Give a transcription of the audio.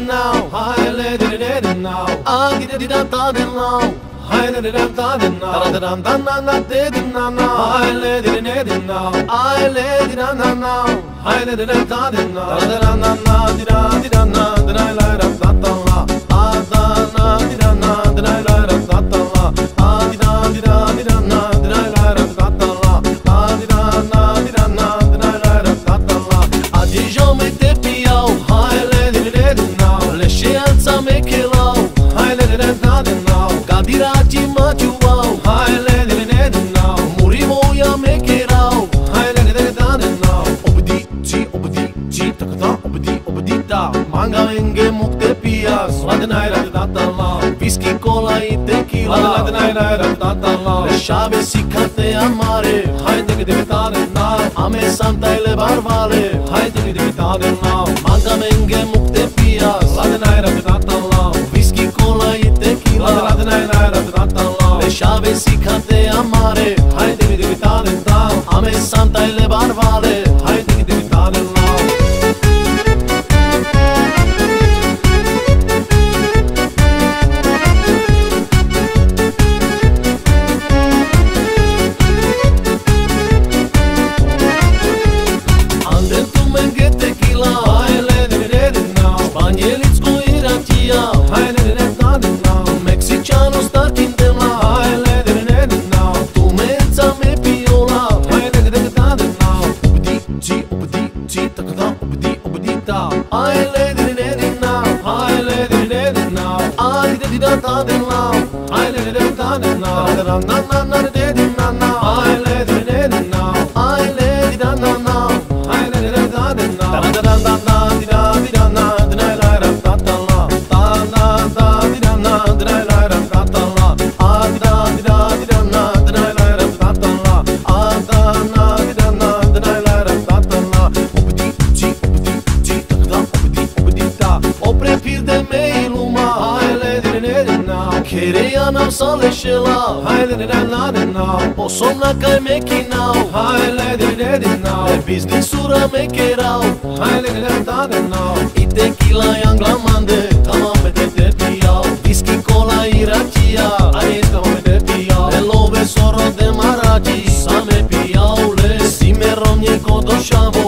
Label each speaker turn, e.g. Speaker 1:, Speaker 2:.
Speaker 1: now, hi le di now, ah di da da now, hi le da now, da da da na di now, hi le di now, hi le di now, hi le da now, da da na di da na da la da da la, ah da na di da na da la da da la, ah di da na da la da da la, ah di da na da la da da la, ah di jo me te piau, hi le di now, le scienza me che lau, hi le da now, gadirati ma ciuau, hi le di now, murivo ya me che rau, hi le da now, obdi takata obdi da, manga enge mukte pia, sladnai da la, whisky cola e tequila, sladnai da la, le șave si cante amare, hai de da now, ame santa le barvale, hai de da now, manga enge mukte pia, sladnai da la, whisky cola e tequila, sladnai da la, le șave si cante amare, hai de da now, ame santa le barvale, hai de da now. Ai le di now, ai le di now, ai di da now, ai le di da now, da na di now, ai le di now, ai le di da now, ai le di da now, da da di da na, da la da da la, da di da na, da la da da la, ah di da na, da la da da la, ah da di da na, da la da da la, opre pirde me luma, hai le di now, cherea nam să le șela, hai le di now, o somna kai me kinau, hai le di now, e business-ura me cherau, hai le di now, i tequila e anglamande, tama me te piau, whisky cola e racia, ai tama me te piau, e love soro de maraci, sa me piau le, si me romnie codoșavo,